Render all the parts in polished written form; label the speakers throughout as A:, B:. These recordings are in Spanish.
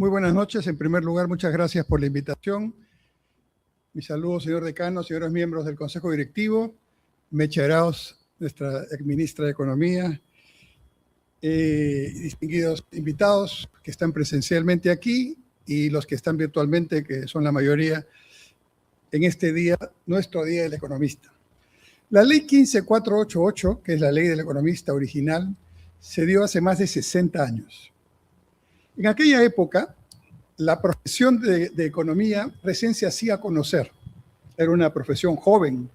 A: Muy buenas noches. En primer lugar, muchas gracias por la invitación. Mi saludo, señor decano, señores miembros del Consejo Directivo, Mecha Arauz, nuestra exministra de Economía, distinguidos invitados que están presencialmente aquí y los que están virtualmente, que son la mayoría, en este día, nuestro Día del Economista. La Ley 15488, que es la Ley del Economista original, se dio hace más de 60 años. En aquella época, la profesión de economía recién se hacía conocer. Era una profesión joven.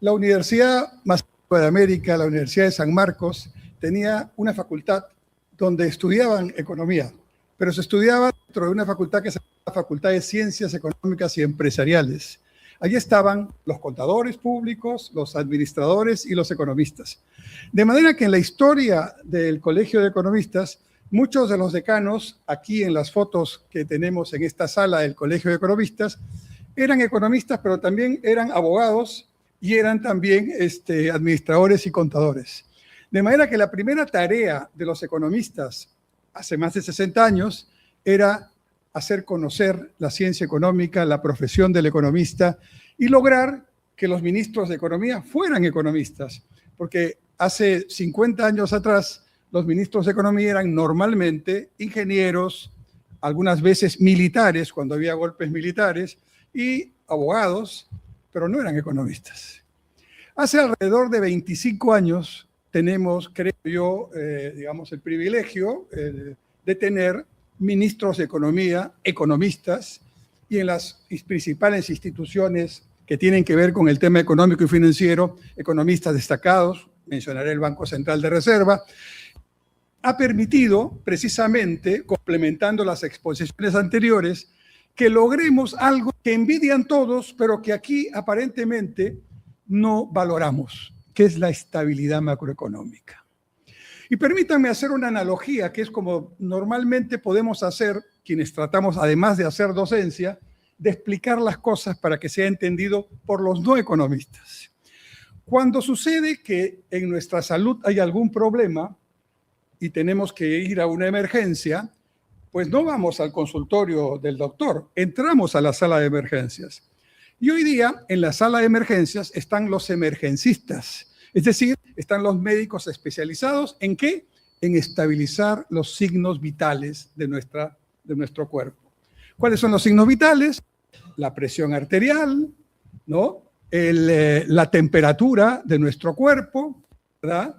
A: La universidad más antigua de América, la Universidad de San Marcos, tenía una facultad donde estudiaban economía, pero se estudiaba dentro de una facultad que se llama la Facultad de Ciencias Económicas y Empresariales. Allí estaban los contadores públicos, los administradores y los economistas. De manera que en la historia del Colegio de Economistas, muchos de los decanos, aquí en las fotos que tenemos en esta sala del Colegio de Economistas, eran economistas, pero también eran abogados y eran también administradores y contadores. De manera que la primera tarea de los economistas hace más de 60 años era hacer conocer la ciencia económica, la profesión del economista y lograr que los ministros de Economía fueran economistas, porque hace 50 años atrás los ministros de Economía eran normalmente ingenieros, algunas veces militares, cuando había golpes militares, y abogados, pero no eran economistas. Hace alrededor de 25 años tenemos, creo yo, digamos, el privilegio de tener ministros de Economía, economistas, y en las principales instituciones que tienen que ver con el tema económico y financiero, economistas destacados, mencionaré el Banco Central de Reserva, ha permitido, precisamente, complementando las exposiciones anteriores, que logremos algo que envidian todos, pero que aquí aparentemente no valoramos, que es la estabilidad macroeconómica. Y permítanme hacer una analogía, que es como normalmente podemos hacer, quienes tratamos, además de hacer docencia, de explicar las cosas para que sea entendido por los no economistas. Cuando sucede que en nuestra salud hay algún problema y tenemos que ir a una emergencia, pues no vamos al consultorio del doctor, entramos a la sala de emergencias. Y hoy día en la sala de emergencias están los emergencistas, es decir, están los médicos especializados ¿en qué? En estabilizar los signos vitales de nuestro cuerpo. ¿Cuáles son los signos vitales? La presión arterial, ¿no? La temperatura de nuestro cuerpo, ¿verdad?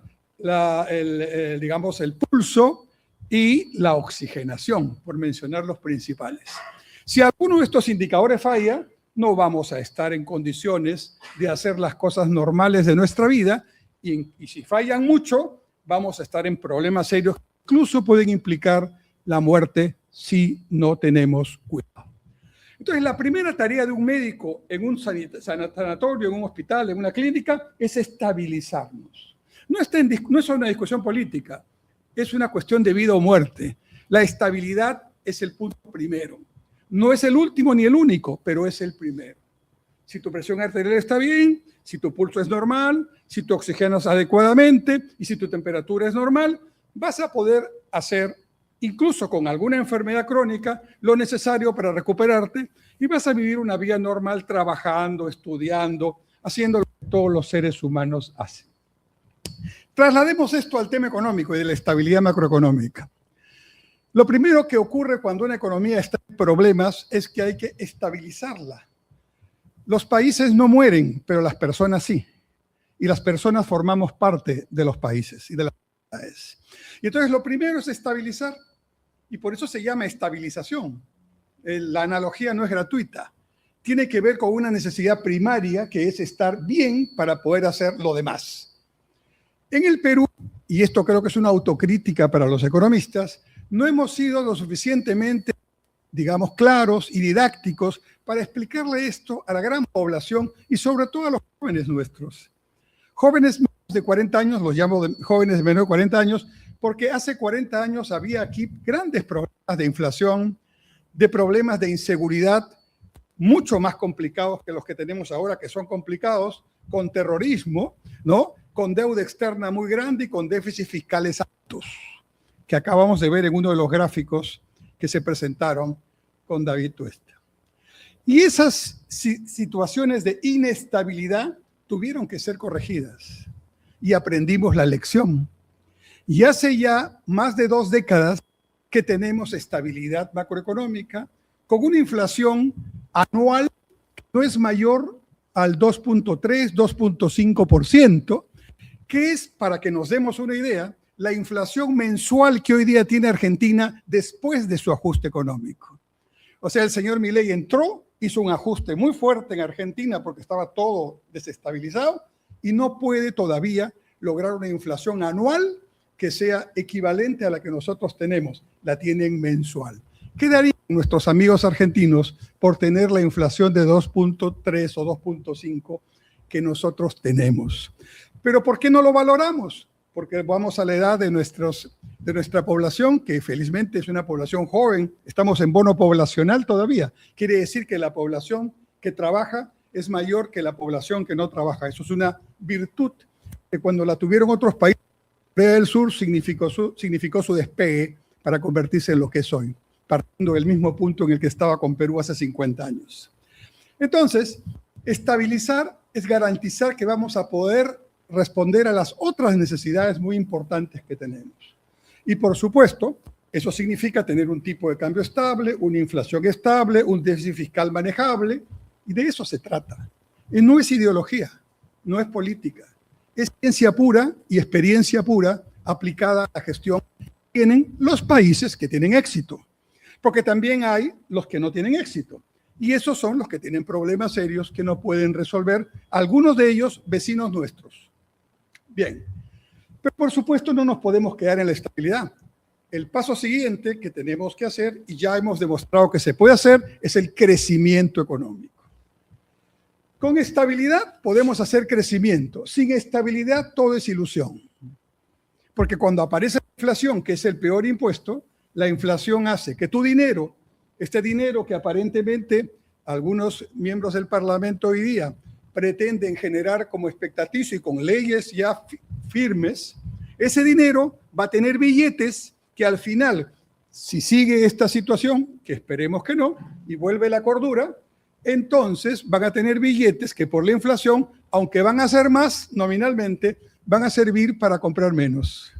A: Digamos, el pulso y la oxigenación, por mencionar los principales. Si alguno de estos indicadores falla, no vamos a estar en condiciones de hacer las cosas normales de nuestra vida y si fallan mucho, vamos a estar en problemas serios que incluso pueden implicar la muerte si no tenemos cuidado. Entonces, la primera tarea de un médico en un sanatorio, en un hospital, en una clínica, es estabilizarnos. No es una discusión política, es una cuestión de vida o muerte. La estabilidad es el punto primero. No es el último ni el único, pero es el primero. Si tu presión arterial está bien, si tu pulso es normal, si tu oxigenas adecuadamente y si tu temperatura es normal, vas a poder hacer, incluso con alguna enfermedad crónica, lo necesario para recuperarte y vas a vivir una vida normal trabajando, estudiando, haciendo lo que todos los seres humanos hacen. Traslademos esto al tema económico y de la estabilidad macroeconómica. Lo primero que ocurre cuando una economía está en problemas es que hay que estabilizarla. Los países no mueren, pero las personas sí. Y las personas formamos parte de los países y de las sociedades. Y entonces lo primero es estabilizar. Y por eso se llama estabilización. La analogía no es gratuita. Tiene que ver con una necesidad primaria que es estar bien para poder hacer lo demás. En el Perú, y esto creo que es una autocrítica para los economistas, no hemos sido lo suficientemente, digamos, claros y didácticos para explicarle esto a la gran población y sobre todo a los jóvenes nuestros. Jóvenes de 40 años, los llamo jóvenes de menos de 40 años, porque hace 40 años había aquí grandes problemas de inflación, de problemas de inseguridad, mucho más complicados que los que tenemos ahora, que son complicados, con terrorismo, ¿no? Con deuda externa muy grande y con déficits fiscales altos, que acabamos de ver en uno de los gráficos que se presentaron con David Tuesta. Y esas situaciones de inestabilidad tuvieron que ser corregidas y aprendimos la lección. Y hace ya más de 2 décadas que tenemos estabilidad macroeconómica con una inflación anual que no es mayor al 2.3, 2.5%, que es, para que nos demos una idea, la inflación mensual que hoy día tiene Argentina después de su ajuste económico. O sea, el señor Milei entró, hizo un ajuste muy fuerte en Argentina porque estaba todo desestabilizado y no puede todavía lograr una inflación anual que sea equivalente a la que nosotros tenemos. La tienen mensual. ¿Qué darían nuestros amigos argentinos por tener la inflación de 2.3 o 2.5 que nosotros tenemos? Pero ¿por qué no lo valoramos? Porque vamos a la edad de nuestra población, que felizmente es una población joven, estamos en bono poblacional todavía. Quiere decir que la población que trabaja es mayor que la población que no trabaja. Eso es una virtud que cuando la tuvieron otros países, Corea del Sur significó su despegue para convertirse en lo que es hoy, partiendo del mismo punto en el que estaba con Perú hace 50 años. Entonces, estabilizar es garantizar que vamos a poder responder a las otras necesidades muy importantes que tenemos. Y por supuesto, eso significa tener un tipo de cambio estable, una inflación estable, un déficit fiscal manejable, y de eso se trata. Y no es ideología, no es política, es ciencia pura y experiencia pura aplicada a la gestión que tienen los países que tienen éxito. Porque también hay los que no tienen éxito. Y esos son los que tienen problemas serios que no pueden resolver, algunos de ellos vecinos nuestros. Bien, pero por supuesto no nos podemos quedar en la estabilidad. El paso siguiente que tenemos que hacer, y ya hemos demostrado que se puede hacer, es el crecimiento económico. Con estabilidad podemos hacer crecimiento. Sin estabilidad todo es ilusión. Porque cuando aparece la inflación, que es el peor impuesto, la inflación hace que tu dinero, este dinero que aparentemente algunos miembros del Parlamento hoy día pretenden generar como expectativa y con leyes ya firmes, ese dinero va a tener billetes que al final, si sigue esta situación, que esperemos que no, y vuelve la cordura, entonces van a tener billetes que por la inflación, aunque van a ser más nominalmente, van a servir para comprar menos.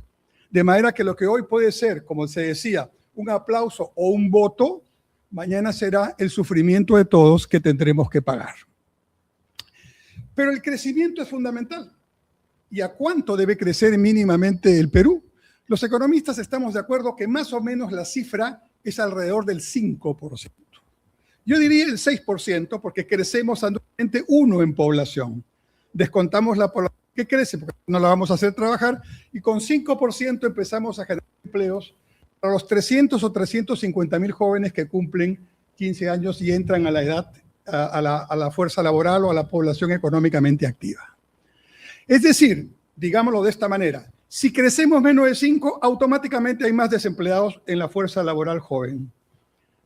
A: De manera que lo que hoy puede ser, como se decía, un aplauso o un voto, mañana será el sufrimiento de todos que tendremos que pagar. Pero el crecimiento es fundamental. ¿Y a cuánto debe crecer mínimamente el Perú? Los economistas estamos de acuerdo que más o menos la cifra es alrededor del 5%. Yo diría el 6% porque crecemos anualmente 1 en población. Descontamos la población que crece porque no la vamos a hacer trabajar y con 5% empezamos a generar empleos para los 300 o 350 mil jóvenes que cumplen 15 años y entran a la edad, a la fuerza laboral o a la población económicamente activa. Es decir, digámoslo de esta manera, si crecemos menos de 5, automáticamente hay más desempleados en la fuerza laboral joven.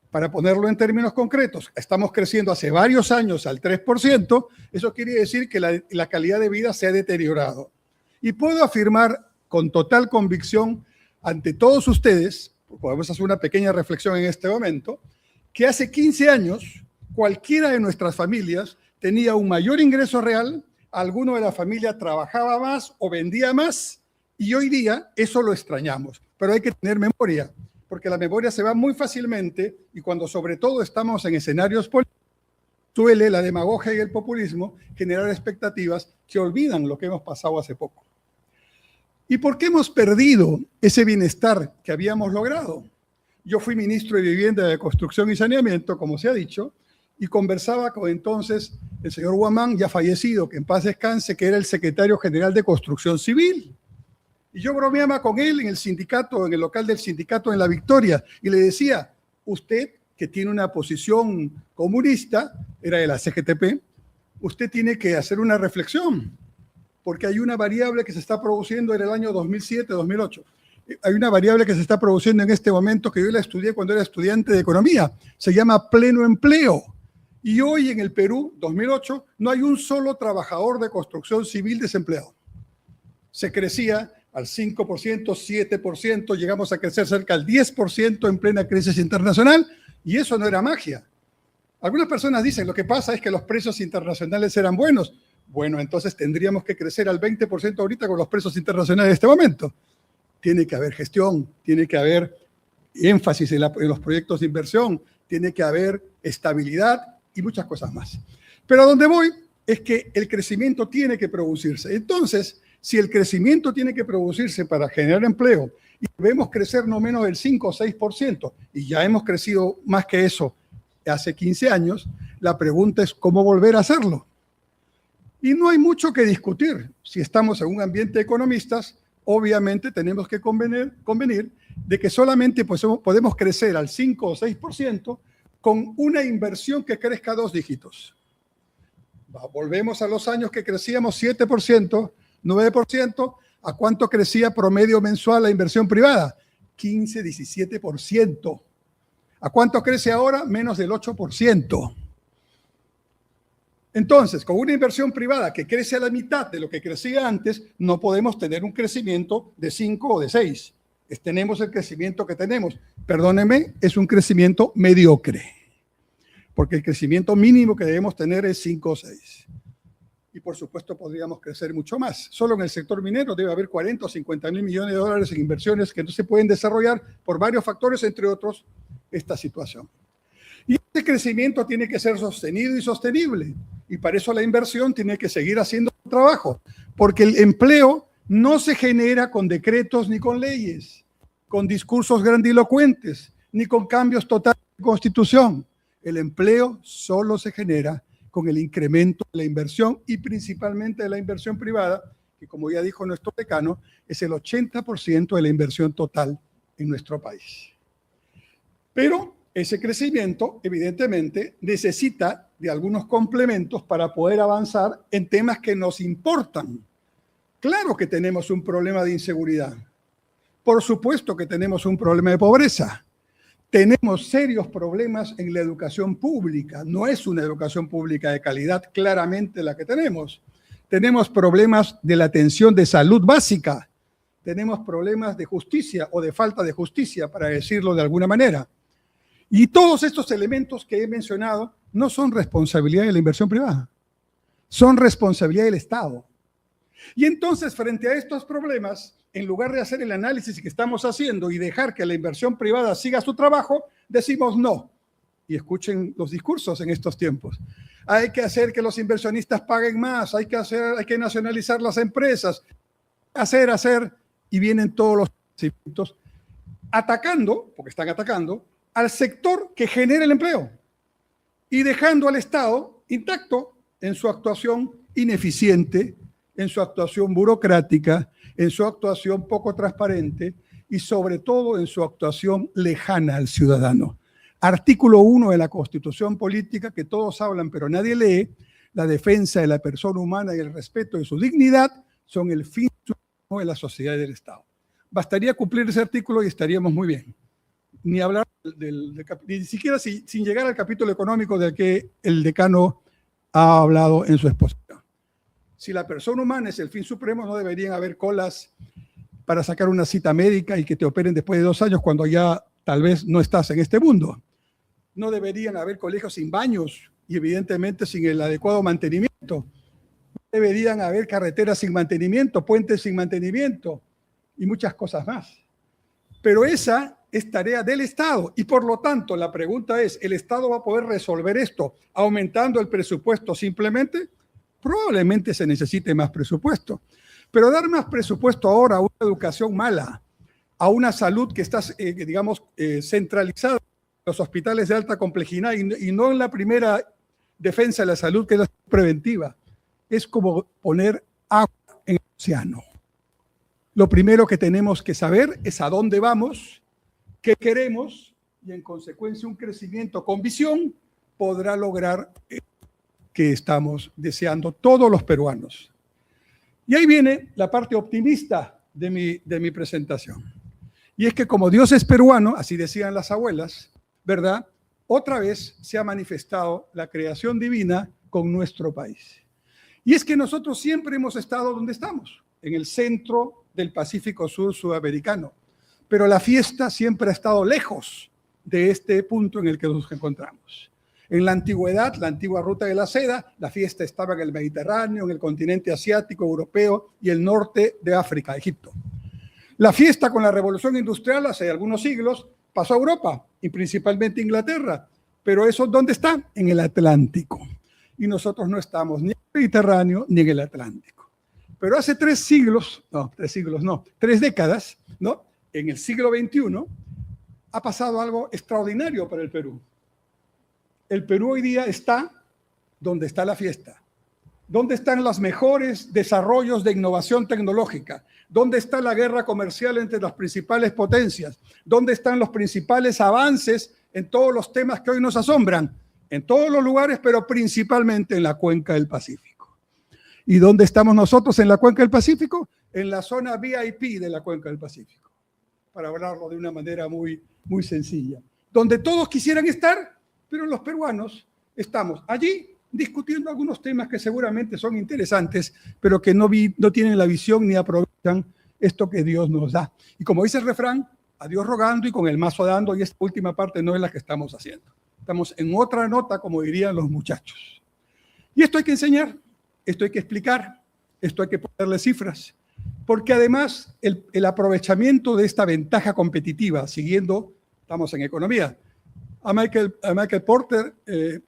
A: Para ponerlo en términos concretos, estamos creciendo hace varios años al 3%, eso quiere decir que la calidad de vida se ha deteriorado. Y puedo afirmar con total convicción ante todos ustedes, podemos hacer una pequeña reflexión en este momento, que hace 15 años cualquiera de nuestras familias tenía un mayor ingreso real, alguno de la familia trabajaba más o vendía más, y hoy día eso lo extrañamos. Pero hay que tener memoria, porque la memoria se va muy fácilmente y cuando sobre todo estamos en escenarios políticos, suele la demagogia y el populismo generar expectativas que olvidan lo que hemos pasado hace poco. ¿Y por qué hemos perdido ese bienestar que habíamos logrado? Yo fui ministro de Vivienda, de Construcción y Saneamiento, como se ha dicho, y conversaba con entonces el señor Guamán, ya fallecido, que en paz descanse, que era el secretario general de Construcción Civil. Y yo bromeaba con él en el sindicato, en el local del sindicato en La Victoria, y le decía, usted que tiene una posición comunista, era de la CGTP, usted tiene que hacer una reflexión, porque hay una variable que se está produciendo en el año 2007-2008. Hay una variable que se está produciendo en este momento que yo la estudié cuando era estudiante de economía. Se llama pleno empleo. Y hoy en el Perú, 2008, no hay un solo trabajador de construcción civil desempleado. Se crecía al 5%, 7%, llegamos a crecer cerca del 10% en plena crisis internacional, y eso no era magia. Algunas personas dicen, lo que pasa es que los precios internacionales eran buenos. Bueno, entonces tendríamos que crecer al 20% ahorita con los precios internacionales de este momento. Tiene que haber gestión, tiene que haber énfasis en los proyectos de inversión, tiene que haber estabilidad y muchas cosas más. Pero a donde voy es que el crecimiento tiene que producirse. Entonces, si el crecimiento tiene que producirse para generar empleo y debemos crecer no menos del 5 o 6%, y ya hemos crecido más que eso hace 15 años, la pregunta es cómo volver a hacerlo. Y no hay mucho que discutir. Si estamos en un ambiente de economistas, obviamente tenemos que convenir de que solamente podemos crecer al 5 o 6% con una inversión que crezca a 2 dígitos. Volvemos a los años que crecíamos 7%, 9%. ¿A cuánto crecía promedio mensual la inversión privada? 15, 17%. ¿A cuánto crece ahora? Menos del 8%. Entonces, con una inversión privada que crece a la mitad de lo que crecía antes, no podemos tener un crecimiento de 5 o de 6. Tenemos el crecimiento que tenemos. Perdónenme, es un crecimiento mediocre. Porque el crecimiento mínimo que debemos tener es 5 o 6. Y por supuesto podríamos crecer mucho más. Solo en el sector minero debe haber 40 o 50 mil millones de dólares en inversiones que no se pueden desarrollar por varios factores, entre otros, esta situación. Y este crecimiento tiene que ser sostenido y sostenible. Y para eso la inversión tiene que seguir haciendo su trabajo. Porque el empleo no se genera con decretos ni con leyes, con discursos grandilocuentes, ni con cambios totales de constitución. El empleo solo se genera con el incremento de la inversión y principalmente de la inversión privada, que como ya dijo nuestro decano, es el 80% de la inversión total en nuestro país. Pero ese crecimiento, evidentemente, necesita de algunos complementos para poder avanzar en temas que nos importan. Claro que tenemos un problema de inseguridad. Por supuesto que tenemos un problema de pobreza. Tenemos serios problemas en la educación pública. No es una educación pública de calidad, claramente la que tenemos. Tenemos problemas de la atención de salud básica. Tenemos problemas de justicia o de falta de justicia, para decirlo de alguna manera. Y todos estos elementos que he mencionado no son responsabilidad de la inversión privada, son responsabilidad del Estado. Y entonces, frente a estos problemas, en lugar de hacer el análisis que estamos haciendo y dejar que la inversión privada siga su trabajo, decimos no. Y escuchen los discursos en estos tiempos. Hay que hacer que los inversionistas paguen más, hay que nacionalizar las empresas, hacer, y vienen todos los procedimientos atacando, porque están atacando, al sector que genera el empleo y dejando al Estado intacto en su actuación ineficiente, en su actuación burocrática, en su actuación poco transparente y sobre todo en su actuación lejana al ciudadano. Artículo 1 de la Constitución Política, que todos hablan pero nadie lee: la defensa de la persona humana y el respeto de su dignidad son el fin de la sociedad y del Estado. Bastaría cumplir ese artículo y estaríamos muy bien. Ni hablar ni siquiera sin llegar al capítulo económico del que el decano ha hablado en su exposición. Si la persona humana es el fin supremo, no deberían haber colas para sacar una cita médica y que te operen después de 2 años cuando ya tal vez no estás en este mundo. No deberían haber colegios sin baños y evidentemente sin el adecuado mantenimiento. No deberían haber carreteras sin mantenimiento, puentes sin mantenimiento y muchas cosas más. Pero esa es tarea del Estado y por lo tanto la pregunta es, ¿el Estado va a poder resolver esto aumentando el presupuesto simplemente? Probablemente se necesite más presupuesto, pero dar más presupuesto ahora a una educación mala, a una salud que está, centralizada en los hospitales de alta complejidad y no en la primera defensa de la salud, que es la preventiva, es como poner agua en el océano. Lo primero que tenemos que saber es a dónde vamos, qué queremos y en consecuencia un crecimiento con visión podrá lograr que estamos deseando todos los peruanos. Y ahí viene la parte optimista de mi presentación. Y es que como Dios es peruano, así decían las abuelas, ¿verdad? Otra vez se ha manifestado la creación divina con nuestro país. Y es que nosotros siempre hemos estado donde estamos, en el centro del Pacífico Sur sudamericano. Pero la fiesta siempre ha estado lejos de este punto en el que nos encontramos. En la antigüedad, la antigua ruta de la seda, la fiesta estaba en el Mediterráneo, en el continente asiático, europeo y el norte de África, Egipto. La fiesta con la revolución industrial hace algunos siglos pasó a Europa y principalmente a Inglaterra. Pero eso, ¿dónde está? En el Atlántico. Y nosotros no estamos ni en el Mediterráneo ni en el Atlántico. Pero hace 3 décadas, ¿no? En el siglo XXI, ha pasado algo extraordinario para el Perú. El Perú hoy día está donde está la fiesta. ¿Dónde están los mejores desarrollos de innovación tecnológica? ¿Dónde está la guerra comercial entre las principales potencias? ¿Dónde están los principales avances en todos los temas que hoy nos asombran? En todos los lugares, pero principalmente en la cuenca del Pacífico. ¿Y dónde estamos nosotros en la cuenca del Pacífico? En la zona VIP de la cuenca del Pacífico, para hablarlo de una manera muy sencilla. Donde todos quisieran estar, pero los peruanos estamos allí discutiendo algunos temas que seguramente son interesantes, pero que no tienen la visión ni aprovechan esto que Dios nos da. Y como dice el refrán, a Dios rogando y con el mazo dando, y esta última parte no es la que estamos haciendo. Estamos en otra nota, como dirían los muchachos. Y esto hay que enseñar, esto hay que explicar, esto hay que ponerle cifras, porque además el aprovechamiento de esta ventaja competitiva, estamos en economía. A Michael Porter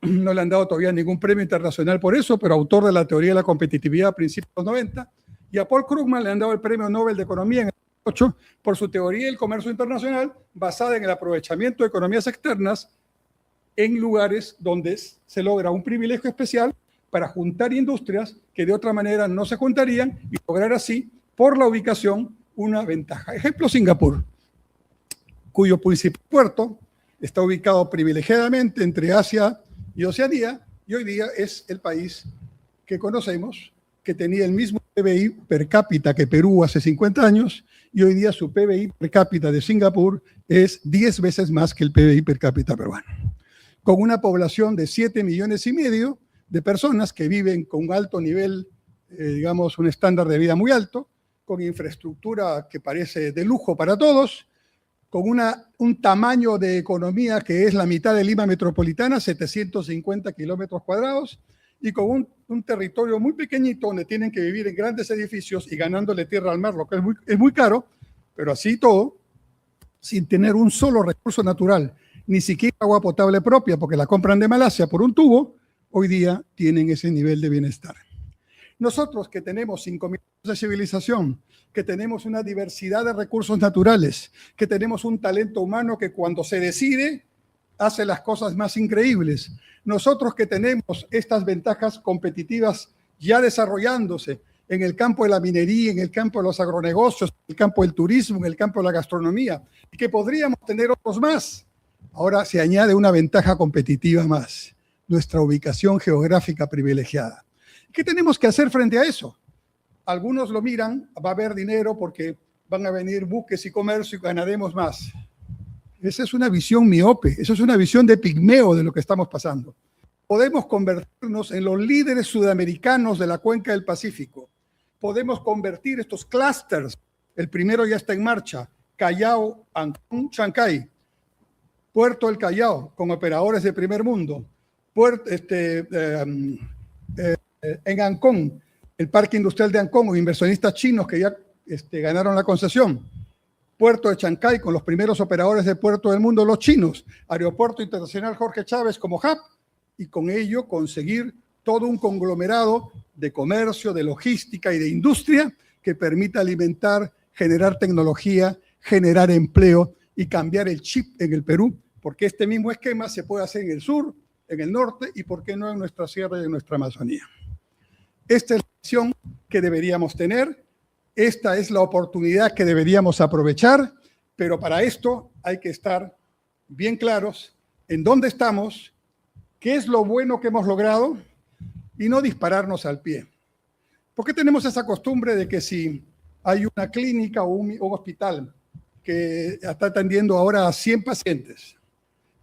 A: no le han dado todavía ningún premio internacional por eso, pero autor de la teoría de la competitividad a principios de los 90, y a Paul Krugman le han dado el premio Nobel de Economía en el 2008 por su teoría del comercio internacional basada en el aprovechamiento de economías externas en lugares donde se logra un privilegio especial para juntar industrias que de otra manera no se juntarían y lograr así, por la ubicación, una ventaja. Ejemplo, Singapur, cuyo principal puerto está ubicado privilegiadamente entre Asia y Oceanía, y hoy día es el país que conocemos, que tenía el mismo PBI per cápita que Perú hace 50 años, y hoy día su PBI per cápita de Singapur es 10 veces más que el PBI per cápita peruano. Con una población de 7,5 millones de personas que viven con un alto nivel, digamos, un estándar de vida muy alto, con infraestructura que parece de lujo para todos, con un tamaño de economía que es la mitad de Lima metropolitana, 750 kilómetros cuadrados, y con un territorio muy pequeñito donde tienen que vivir en grandes edificios y ganándole tierra al mar, lo que es muy caro, pero así todo, sin tener un solo recurso natural, ni siquiera agua potable propia, porque la compran de Malasia por un tubo, hoy día tienen ese nivel de bienestar. Nosotros que tenemos 5,000 años de civilización, que tenemos una diversidad de recursos naturales, que tenemos un talento humano que cuando se decide hace las cosas más increíbles. Nosotros que tenemos estas ventajas competitivas ya desarrollándose en el campo de la minería, en el campo de los agronegocios, en el campo del turismo, en el campo de la gastronomía, y que podríamos tener otros más. Ahora se añade una ventaja competitiva más, nuestra ubicación geográfica privilegiada. ¿Qué tenemos que hacer frente a eso? Algunos lo miran, va a haber dinero porque van a venir buques y comercio y ganaremos más. Esa es una visión miope, esa es una visión de pigmeo de lo que estamos pasando. Podemos convertirnos en los líderes sudamericanos de la cuenca del Pacífico. Podemos convertir estos clústeres, el primero ya está en marcha, Callao, Ancón, Chancay, Puerto del Callao, con operadores de primer mundo, en Ancón, el Parque Industrial de Ancón, inversionistas chinos que ya ganaron la concesión. Puerto de Chancay, con los primeros operadores de puerto del mundo, los chinos. Aeropuerto Internacional Jorge Chávez como hub, y con ello conseguir todo un conglomerado de comercio, de logística y de industria que permita alimentar, generar tecnología, generar empleo y cambiar el chip en el Perú, porque este mismo esquema se puede hacer en el sur, en el norte y, ¿por qué no, en nuestra sierra y en nuestra Amazonía? Esta es la visión que deberíamos tener, esta es la oportunidad que deberíamos aprovechar, pero para esto hay que estar bien claros en dónde estamos, qué es lo bueno que hemos logrado y no dispararnos al pie. ¿Por qué tenemos esa costumbre de que si hay una clínica o un hospital que está atendiendo ahora a 100 pacientes,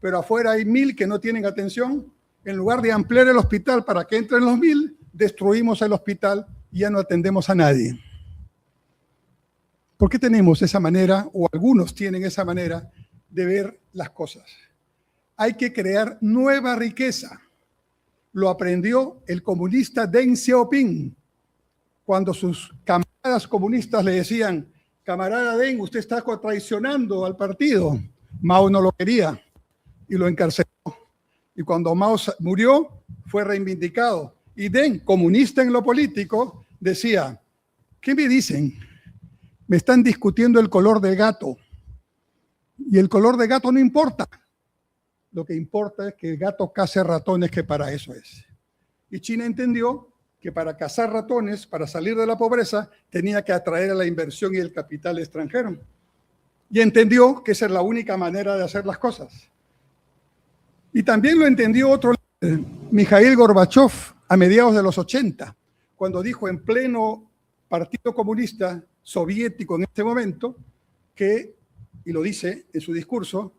A: pero afuera hay 1,000 que no tienen atención, en lugar de ampliar el hospital para que entren los 1,000, destruimos el hospital y ya no atendemos a nadie? ¿Por qué tenemos esa manera, o algunos tienen esa manera, de ver las cosas? Hay que crear nueva riqueza. Lo aprendió el comunista Deng Xiaoping, cuando sus camaradas comunistas le decían: camarada Deng, usted está traicionando al partido. Mao no lo quería y lo encarceló. Y cuando Mao murió, fue reivindicado. Y Deng, comunista en lo político, decía: ¿qué me dicen? Me están discutiendo el color del gato. Y el color del gato no importa. Lo que importa es que el gato case ratones, que para eso es. Y China entendió que para cazar ratones, para salir de la pobreza, tenía que atraer a la inversión y el capital extranjero. Y entendió que esa es la única manera de hacer las cosas. Y también lo entendió otro líder, Mikhail Gorbachev, a mediados de los 80, cuando dijo en pleno Partido Comunista Soviético en este momento que, y lo dice en su discurso,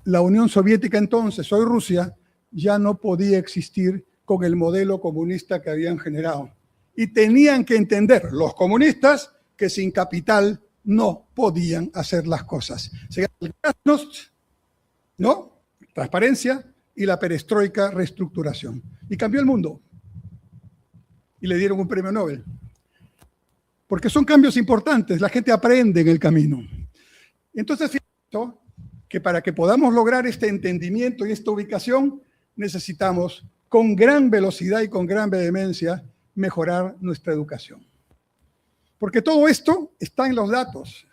A: la Unión Soviética entonces, hoy Rusia, ya no podía existir con el modelo comunista que habían generado. Y tenían que entender los comunistas que sin capital no podían hacer las cosas. Se llama el glasnost, ¿no? Transparencia, y la perestroika, reestructuración. Y cambió el mundo. Y le dieron un premio Nobel. Porque son cambios importantes, la gente aprende en el camino. Entonces, fíjate que para que podamos lograr este entendimiento y esta ubicación, necesitamos con gran velocidad y con gran vehemencia mejorar nuestra educación. Porque todo esto está en los datos.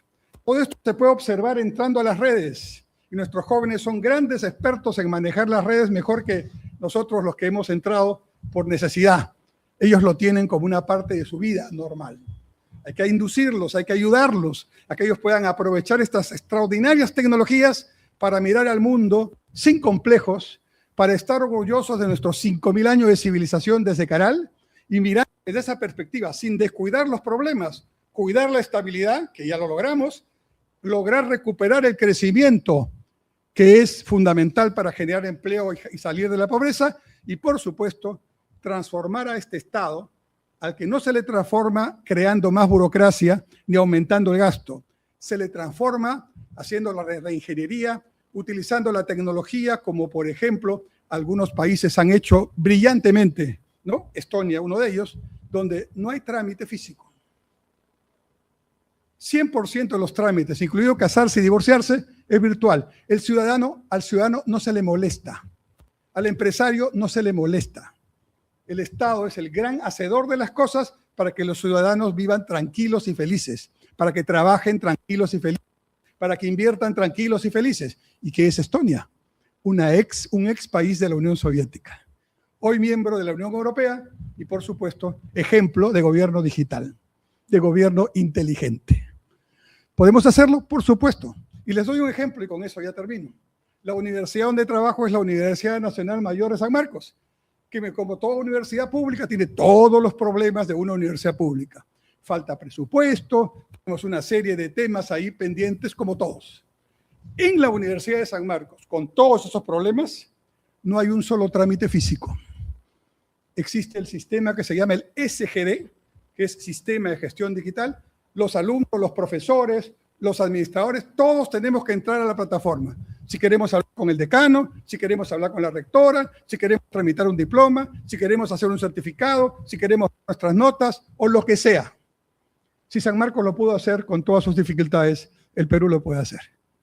A: Todo esto se puede observar entrando a las redes. Y nuestros jóvenes son grandes expertos en manejar las redes mejor que nosotros, los que hemos entrado por necesidad. Ellos lo tienen como una parte de su vida normal. Hay que inducirlos, hay que ayudarlos a que ellos puedan aprovechar estas extraordinarias tecnologías para mirar al mundo sin complejos, para estar orgullosos de nuestros 5.000 años de civilización desde Caral y mirar desde esa perspectiva, sin descuidar los problemas, cuidar la estabilidad, que ya lo logramos, lograr recuperar el crecimiento, que es fundamental para generar empleo y salir de la pobreza, y por supuesto, transformar a este Estado, al que no se le transforma creando más burocracia ni aumentando el gasto. Se le transforma haciendo la reingeniería, utilizando la tecnología, como por ejemplo algunos países han hecho brillantemente, ¿no? Estonia, uno de ellos, donde no hay trámite físico. 100% de los trámites, incluido casarse y divorciarse, es virtual. Al ciudadano no se le molesta. Al empresario no se le molesta. El Estado es el gran hacedor de las cosas para que los ciudadanos vivan tranquilos y felices, para que trabajen tranquilos y felices, para que inviertan tranquilos y felices. ¿Y qué es Estonia? Un ex país de la Unión Soviética, hoy miembro de la Unión Europea y, por supuesto, ejemplo de gobierno digital, de gobierno inteligente. ¿Podemos hacerlo? Por supuesto. Y les doy un ejemplo y con eso ya termino. La universidad donde trabajo es la Universidad Nacional Mayor de San Marcos, que como toda universidad pública tiene todos los problemas de una universidad pública. Falta presupuesto, tenemos una serie de temas ahí pendientes como todos. En la Universidad de San Marcos, con todos esos problemas, no hay un solo trámite físico. Existe el sistema que se llama el SGD, que es Sistema de Gestión Digital. Los alumnos, los profesores, los administradores, todos tenemos que entrar a la plataforma. Si queremos hablar con el decano, si queremos hablar con la rectora, si queremos tramitar un diploma, si queremos hacer un certificado, si queremos nuestras notas o lo que sea. Si San Marcos lo pudo hacer con todas sus dificultades, el Perú lo puede hacer.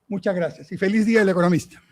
A: Muchas gracias y feliz Día del Economista.